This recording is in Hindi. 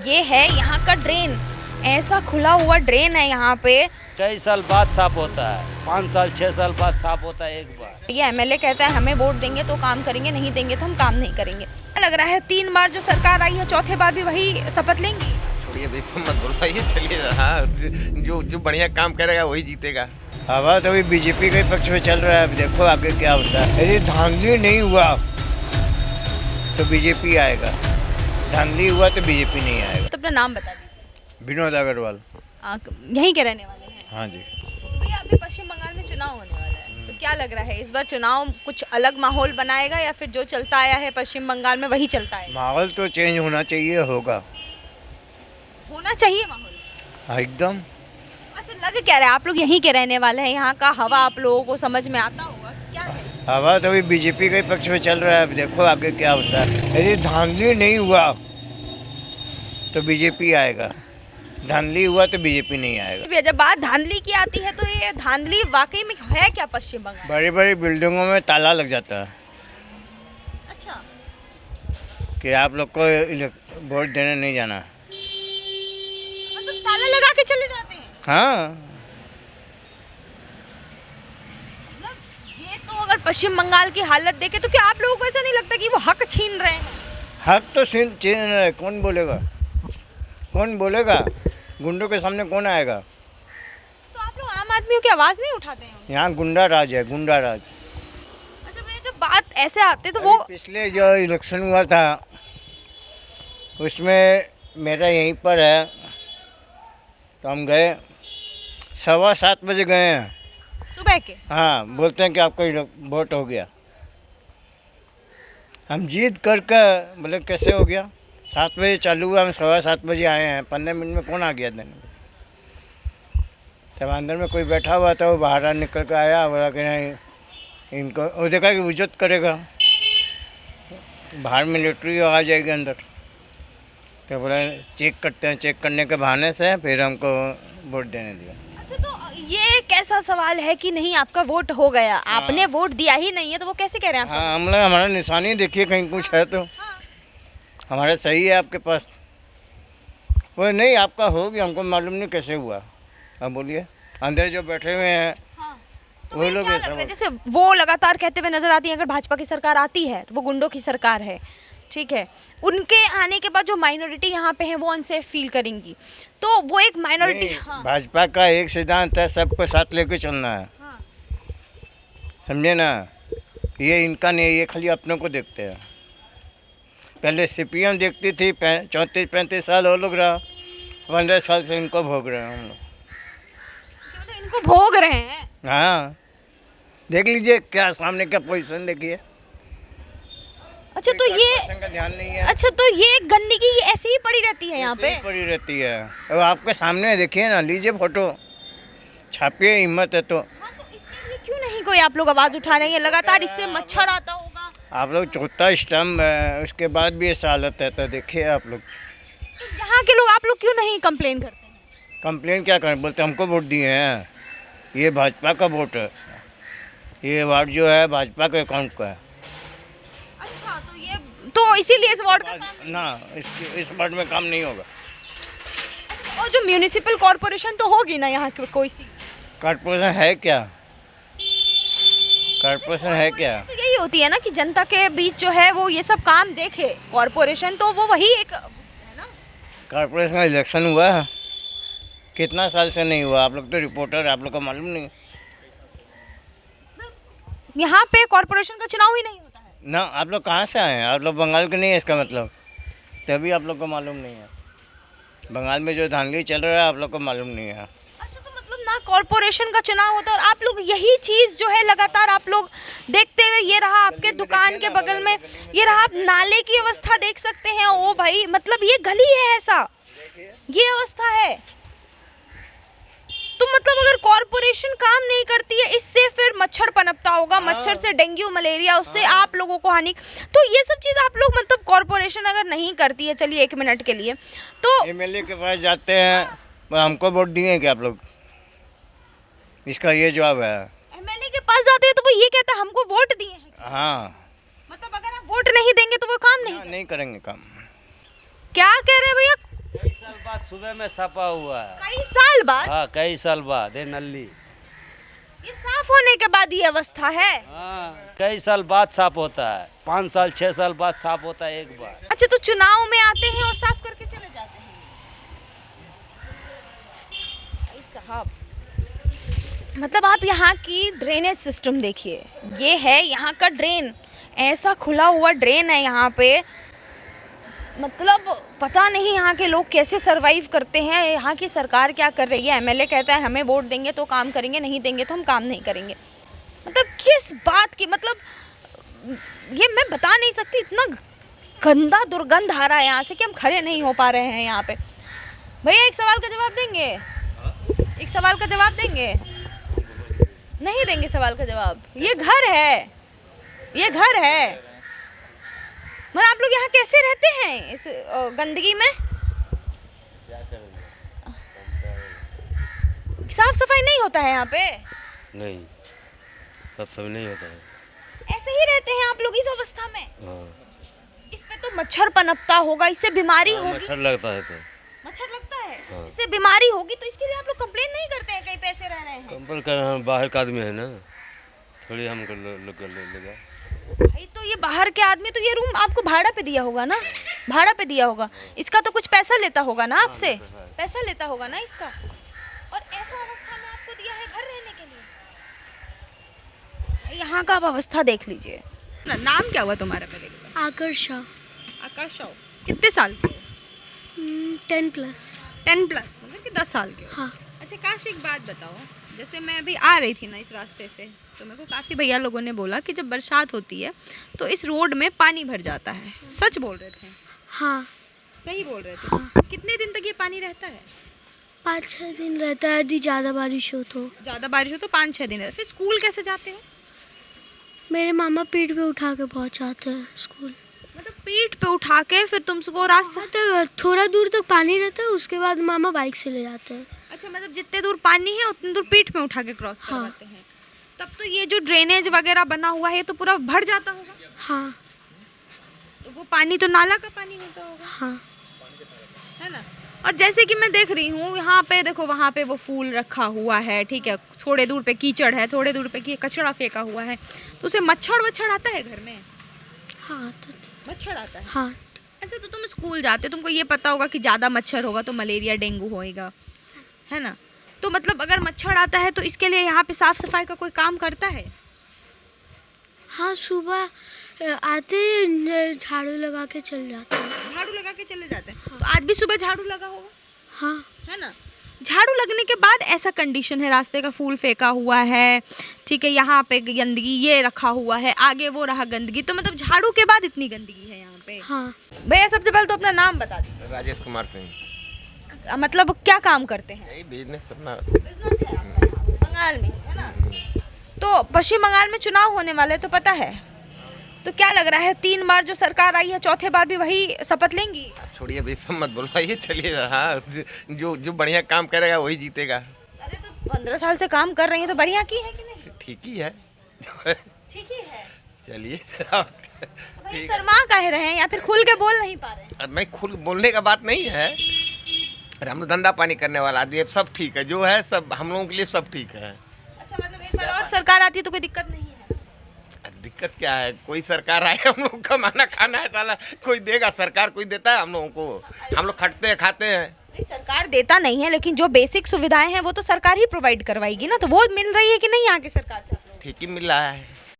ये है यहाँ का ड्रेन, ऐसा खुला हुआ ड्रेन है यहाँ पे। 6 साल बाद साफ होता है, 5 साल 6 साल बाद साफ होता है एक बार। ये एमएलए कहता है हमें वोट देंगे तो काम करेंगे, नहीं देंगे तो हम काम नहीं करेंगे। लग रहा है 3 बार जो सरकार आई है, चौथे बार भी वही शपथ लेंगी। छोड़िए भाई, मत बोलवाइए, चलिए। हाँ, जो बढ़िया काम करेगा वही जीतेगा। हवा तो अभी बीजेपी के पक्ष में चल रहा है। अब देखो आगे क्या होता है। यदि धांधली नहीं हुआ तो बीजेपी आएगा, धांधली हुआ तो बीजेपी नहीं आएगा। तो अपना नाम बता दीजिए। विनोद अग्रवाल। यहीं के रहने वाले हैं? हाँ जी। तो भैया अभी पश्चिम बंगाल में चुनाव होने वाला है, तो क्या लग रहा है इस बार चुनाव कुछ अलग माहौल बनाएगा या फिर जो चलता आया है पश्चिम बंगाल में वही चलता है? माहौल तो चेंज होना चाहिए, होगा, होना चाहिए माहौल। हाँ एकदम। अच्छा, लग क्या रहा है, आप लोग यहीं के रहने वाले हैं, यहाँ का हवा आप लोगों को समझ में आता होगा क्या है? हवा तो अभी बीजेपी के पक्ष में चल रहा है। अब देखो आगे क्या होता है। यदि धांधली नहीं हुआ तो बीजेपी आएगा, धांधली हुआ तो बीजेपी नहीं आएगा। जब बात धांधली की आती है तो ये धांधली वाकई में है क्या पश्चिम बंगाल? बड़ी बड़ी बिल्डिंगों में ताला लग जाता है अच्छा, कि आप लोग को वोट देने नहीं जाना। मतलब ताला लगा के चले जाते हैं? हाँ, मतलब ये तो अगर पश्चिम बंगाल की हालत देखे तो क्या आप लोगों को ऐसा नहीं लगता कि वो हक छीन रहे हैं? हक तो छीन रहा है, कौन बोलेगा, कौन बोलेगा? गुंडों के सामने कौन आएगा? तो आप लोग आम आदमियों की आवाज़ नहीं उठाते हैं? यहाँ गुंडा राज है, गुंडा राज। अच्छा भैया, जब बात ऐसे आते तो वो पिछले जो इलेक्शन हुआ था उसमें मेरा यहीं पर है, तो हम गए 7:15 बजे गए हैं। सुबह के? हाँ, बोलते हैं कि आपका वोट हो गया। हम जीत करके बोले कैसे हो गया, 7 बजे चालू हुआ, हम 7:15 बजे आए हैं, 15 मिनट में कौन आ गया देने? तब अंदर में कोई बैठा हुआ था, वो बाहर निकल कर आया, बोला कि नहीं इनको, वो देखा कि इज्जत करेगा, बाहर मिलिट्री आ जाएगी अंदर, तो बोला चेक करते हैं, चेक करने के बहाने से फिर हमको वोट देने दिया। अच्छा, तो ये कैसा सवाल है कि नहीं आपका वोट हो गया, आपने वोट दिया ही नहीं है तो वो कैसे कह रहे हैं? हाँ, हम लोग हमारा निशानी देखिए, कहीं कुछ है तो हमारा सही है आपके पास। वो नहीं आपका हो गया, हमको मालूम नहीं कैसे हुआ। अब बोलिए, अंदर जो बैठे हुए हैं तो वो लोग क्या लग रहा है, जैसे वो लगातार कहते हुए नजर आती है अगर भाजपा की सरकार आती है तो वो गुंडों की सरकार है, ठीक है, उनके आने के बाद जो माइनॉरिटी यहाँ पे है वो अनसेफ फील करेंगी, तो वो एक माइनॉरिटी। हाँ, भाजपा का एक सिद्धांत है, सबको साथ लेके चलना है, हाँ। समझे ना? ये इनका नहीं, ये खाली अपनों को देखते हैं। पहले सीपीएम देखती थी, 34-35 साल वो लोग रहा, 15 साल से इनको भोग रहे हैं हम लोग। तो इनको भोग रहे हैं? हाँ, देख लीजिए क्या सामने का पोजीशन देखिए। अच्छा, तो ये का ध्यान नहीं है। अच्छा, तो ये गंदगी ऐसे ही पड़ी रहती है यहाँ पे? पड़ी रहती है, अब आपके सामने देखिए ना, लीजिए फोटो, छापिए, हिम्मत है तो। हाँ, तो इसके लिए क्यों नहीं कोई आप लोग आवाज उठा रहे हैं? लगातार इससे मच्छर आता होगा। आप लोग चौथा स्टम्प है, उसके बाद भी ऐसा हालत है, तो देखिए आप लोग। तो यहाँ के लोग, आप लोग क्यों नहीं कंप्लेन करते हैं? कंप्लेन क्या करें, बोलते हमको वोट दिए हैं, ये भाजपा का वोट है, ये वार्ड जो है भाजपा के अकाउंट का है। अच्छा, तो इसीलिए इस वार्ड का काम ना, इस वार्ड में काम नहीं होगा। और जो म्यूनिसिपल कॉर्पोरेशन तो होगी ना यहाँ की कोई सी? कॉर्पोरेशन है क्या? कॉर्पोरेशन है क्या? तो यही होती है ना कि जनता के बीच जो है वो ये सब काम देखे कॉर्पोरेशन, तो वो वही एक है ना। कॉर्पोरेशन का इलेक्शन हुआ है, कितना साल से नहीं हुआ? आप लोग तो रिपोर्टर, आप लोग को मालूम नहीं। यहाँ पे कॉर्पोरेशन का चुनाव ही नहीं होता है ना, आप लोग कहाँ से आए हैं? आप लोग बंगाल के नहीं है इसका मतलब, तभी आप लोग को मालूम नहीं है। बंगाल में जो धांधली चल रहा है आप लोग को मालूम नहीं है। अच्छा, तो मतलब ना कॉर्पोरेशन का चुनाव होता है और आप लोग यही चीज़ जो है लगातार आप लोग देखते हुए, ये रहा आपके दुकान के बगल में, ये रहा आप नाले की अवस्था देख सकते हैं। ओ भाई, मतलब ये गली है, ऐसा ये अवस्था है। तो मतलब अगर कॉर्पोरेशन काम नहीं करती है, इससे फिर मच्छर पनपता होगा, मच्छर से डेंगू मलेरिया, उससे आप लोगों को हानि। तो ये सब चीज़ आप लोग, मतलब कॉर्पोरेशन अगर नहीं करती है, चलिए 1 मिनट के लिए, तो एमएलए के पास जाते हैं, हमको वोट दिए क्या आप लोग? इसका ये जवाब है। एमएलए के पास जाते हैं तो वो ये कहता है हमको वोट दिए हैं। हाँ, मतलब अगर आप वोट नहीं देंगे तो वो काम नहीं नहीं करेंगे काम। क्या कह रहे हैं भैया? सुबह में सफा हुआ है। कई साल बाद? हाँ कई साल बाद ये नली। ये साफ होने के बाद ये अवस्था है? हाँ कई साल बाद साफ होता है, 5 साल 6 साल बाद साफ होता है एक बार। अच्छा, तो चुनाव में आते हैं और साफ करके चले जाते हैं? भाई साहब, मतलब आप यहाँ की ड्रेनेज सिस्टम देखिए, ये है यहाँ का ड्रेन, ऐसा खुला हुआ ड्रेन है यहाँ पे। मतलब पता नहीं यहाँ के लोग कैसे सरवाइव करते हैं, यहाँ की सरकार क्या कर रही है। एमएलए कहता है हमें वोट देंगे तो काम करेंगे, नहीं देंगे तो हम काम नहीं करेंगे। मतलब किस बात की, मतलब ये मैं बता नहीं सकती, इतना गंदा दुर्गंध आ रहा है यहाँ से कि हम खड़े नहीं हो पा रहे हैं यहाँ पे। भैया एक सवाल का जवाब देंगे? एक सवाल का जवाब देंगे? नहीं देंगे सवाल का जवाब? ये घर है, ये घर है। मतलब आप लोग यहाँ कैसे रहते हैं इस गंदगी में? साफ सफाई नहीं होता है यहाँ पे? नहीं, सब सब नहीं होता है। ऐसे ही रहते हैं आप लोग इस अवस्था में? हाँ। इस पे तो मच्छर पनपता होगा, इससे बीमारी होगी। मच्छर लगता है तो मच्छर लगता है, हाँ। इससे बीमारी होगी, तो इसके लिए आप लोग कंप्लेन नहीं करते हैं कहीं पैसे रह रहे हैं? कंपल कर हम बाहर का आदमी है ना, थोड़ी हम कर लेगा। भाई तो ये बाहर के आदमी, तो ये रूम आपको भाड़ा पे दिया होगा ना? भाड़ा पे दिया होगा, इसका तो कुछ पैसा लेता होगा ना आपसे? पैसा लेता होगा ना इसका। और ऐसा अवस्था में आपको दिया है घर रहने के लिए। यहाँ का आप अवस्था देख लीजिए ना। नाम क्या हुआ तुम्हारा पहले? आकर्षा। आकाश राव। कितने साल के हो? 10+। 10+ मतलब कि 10 साल के हो? हाँ। अच्छा काश, एक बात बताओ, जैसे मैं अभी आ रही थी ना इस रास्ते से, तो मेरे को काफ़ी भैया लोगों ने बोला कि जब बरसात होती है तो इस रोड में पानी भर जाता है। सच बोल रहे थे? हाँ। सही बोल रहे थे? हाँ। कितने दिन तक ये पानी रहता है? 5-6 दिन रहता है, यदि ज़्यादा बारिश हो तो। ज़्यादा बारिश हो तो 5-6 दिन रहता है। फिर स्कूल कैसे जाते हो? मेरे मामा पीठ पे उठा के पहुँचाते हैं स्कूल। मतलब पीठ पे उठा के फिर तुमको रास्ता? तक थोड़ा दूर तक पानी रहता है, उसके बाद मामा बाइक से ले जाते हैं। अच्छा, मतलब जितने दूर पानी है उतने दूर पीठ में उठा के क्रॉस हाँ। करवाते हैं। तब तो ये जो ड्रेनेज वगैरह बना हुआ है तो पूरा भर जाता होगा? हाँ। तो वो पानी तो नाला का पानी होता होगा, हाँ। है ना? और जैसे कि मैं देख रही हूँ यहाँ पे, देखो वहाँ पे वो फूल रखा हुआ है, ठीक है, थोड़े दूर पे कीचड़ है, थोड़े दूर पे कचड़ा फेंका हुआ है, तो उसे मच्छर आता है घर में? हाँ तो मच्छर आता है? हाँ। अच्छा, तो तुम स्कूल जाते हो, तुमको ये पता होगा कि ज़्यादा मच्छर होगा तो मलेरिया डेंगू होएगा, है ना? तो मतलब अगर मच्छर आता है तो इसके लिए यहाँ पे साफ सफाई का कोई काम करता है? हाँ, सुबह आते हैं, झाड़ू लगा के चल जाते हैं। झाड़ू लगा के चले जाते हैं? तो आज भी सुबह झाड़ू लगा होगा, हाँ। है ना? झाड़ू लगने के बाद ऐसा कंडीशन है, रास्ते का फूल फेंका हुआ है, ठीक है, यहाँ पे गंदगी ये रखा हुआ है, आगे वो रहा गंदगी, तो मतलब झाड़ू के बाद इतनी गंदगी है यहाँ पे। हाँ। भैया सबसे पहले तो अपना नाम बता दीजिए। राजेश कुमार सिंह। मतलब क्या काम करते हैं? यही बिजनेस अपना। बिजनेस है आपका बंगाल में, है ना? तो पश्चिम बंगाल में चुनाव होने वाले हैं, तो पता है, तो क्या लग रहा है 3 बार जो सरकार आई है, चौथे बार भी वही शपथ लेंगी? छोड़िए अभी सब मत बोलवाइए, चलिए। हाँ, जो बढ़िया काम करेगा वही जीतेगा। अरे तो 15 साल से काम कर रही है तो बढ़िया की है कि नहीं? ठीक ही है। ठीक ही है। चलिए। तो भाई शर्मा काहे रहे हैं या फिर खुल के बोल नहीं पा रहे हैं? अब मैं खुद बोलने का बात नहीं है, हम लोग धंधा पानी करने वाला आदमी है, सब ठीक है, जो है सब हम लोगों के लिए सब ठीक है। अच्छा, मतलब एक बार और सरकार आती है तो कोई दिक्कत नहीं है ना? दिक्कत क्या है, कोई सरकार आए, हम लोग कमाना खाना है, साला कोई देगा, सरकार कोई देता है हम लोगों को? हम लोग खटते हैं, खाते हैं। नहीं, सरकार देता नहीं है, लेकिन जो बेसिक सुविधाएं हैं वो तो सरकार ही प्रोवाइड करवाएगी ना, तो वो मिल रही है कि नहीं यहाँ की सरकार से आप लोग? ठीक ही मिल रहा है।